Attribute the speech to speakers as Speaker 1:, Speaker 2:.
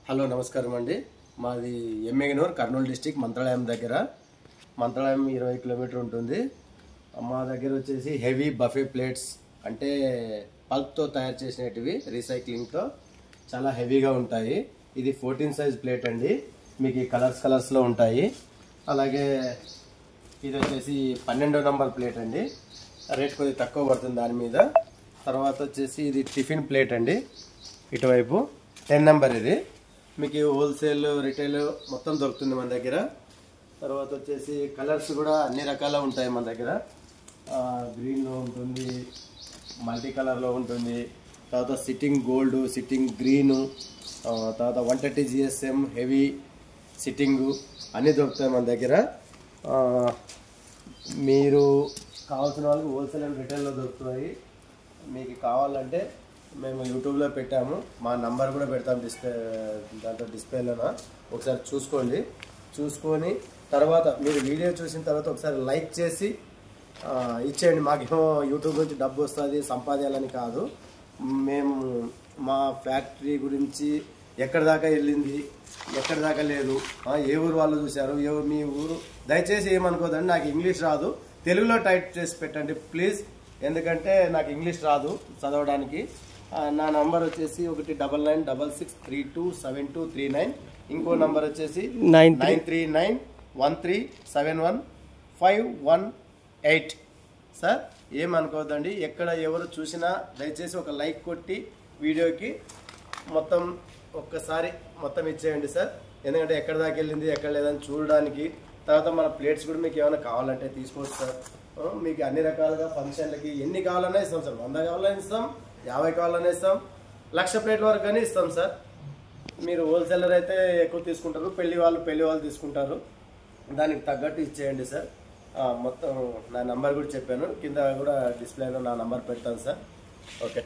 Speaker 1: Hello నమస్కారం అండి. మాది ఎమ్మెగనూర్ కర్నూలు డిస్టిక్ మంత్రాలయం దగ్గర. మంత్రాలయం 20 కిలోమీటర్ ఉంటుంది. మా దగ్గర వచ్చేసి హెవీ బఫే ప్లేట్స్ అంటే పల్ప్తో తయారు చేసినవి రీసైక్లింగ్తో చాలా హెవీగా ఉంటాయి. ఇది 14 సైజ్ ప్లేట్ అండి. మీకు కలర్స్లో ఉంటాయి. అలాగే ఇది వచ్చేసి 12వ నంబర్ ప్లేట్ అండి. రేట్ కొద్దిగా తక్కువ పడుతుంది దాని మీద. తర్వాత వచ్చేసి ఇది టిఫిన్ ప్లేట్ అండి. ఇటువైపు 10 నెంబర్. ఇది మీకు హోల్సేల్ రిటైల్ మొత్తం దొరుకుతుంది మన దగ్గర. తర్వాత వచ్చేసి కలర్స్ కూడా అన్ని రకాల ఉంటాయి మన దగ్గర. గ్రీన్లో ఉంటుంది, మల్టీ కలర్లో ఉంటుంది, తర్వాత సిట్టింగ్ గోల్డ్, సిట్టింగ్ గ్రీను, తర్వాత 130 GSM హెవీ సిట్టింగు అన్నీ దొరుకుతాయి మన దగ్గర. మీరు కావాల్సిన వాళ్ళకి హోల్సేల్ అండ్ రిటైల్లో దొరుకుతాయి. మీకు కావాలంటే మేము యూట్యూబ్లో పెట్టాము, మా నంబర్ కూడా పెడతాం దాంట్లో డిస్ప్లేలోన. ఒకసారి చూసుకొని తర్వాత మీరు వీడియో చూసిన తర్వాత ఒకసారి లైక్ చేసి ఇచ్చేయండి. మాకేమో యూట్యూబ్ నుంచి డబ్బు వస్తుంది సంపాదించాలని కాదు. మేము మా ఫ్యాక్టరీ గురించి ఎక్కడి దాకా వెళ్ళింది, ఎక్కడి దాకా లేదు, ఏ ఊరు వాళ్ళు చూశారు, మీ ఊరు దయచేసి ఏమనుకోదండి. నాకు ఇంగ్లీష్ రాదు, తెలుగులో టైప్ చేసి పెట్టండి ప్లీజ్. ఎందుకంటే నాకు ఇంగ్లీష్ రాదు చదవడానికి. నా నంబర్ వచ్చేసి 1996627239. ఇంకో నంబర్ వచ్చేసి 9391371518. సార్ ఏమనుకోవద్దండి. ఎక్కడ ఎవరు చూసినా దయచేసి ఒక లైక్ కొట్టి వీడియోకి మొత్తం ఒక్కసారి మొత్తం ఇచ్చేయండి సార్. ఎందుకంటే ఎక్కడ దాకా వెళ్ళింది ఎక్కడ లేదని చూడడానికి. తర్వాత మన ప్లేట్స్ కూడా మీకు ఏమైనా కావాలంటే తీసుకోవచ్చు సార్. మీకు అన్ని రకాలుగా ఫంక్షన్లకి ఎన్ని కావాలన్నా ఇస్తాం సార్. 100 కావాలన్నా ఇస్తాం, 50 కావాలన్నా ఇస్తాం, 1,00,000 ప్లేట్ల వరకు కానీ ఇస్తాం సార్. మీరు హోల్సేలర్ అయితే ఎక్కువ తీసుకుంటారు, పెళ్లి వాళ్ళు తీసుకుంటారు. దానికి తగ్గట్టు ఇచ్చేయండి సార్. మొత్తం నా నంబర్ కూడా చెప్పాను, కింద కూడా డిస్ప్లేలో నా నంబర్ పెడతాను సార్. ఓకే.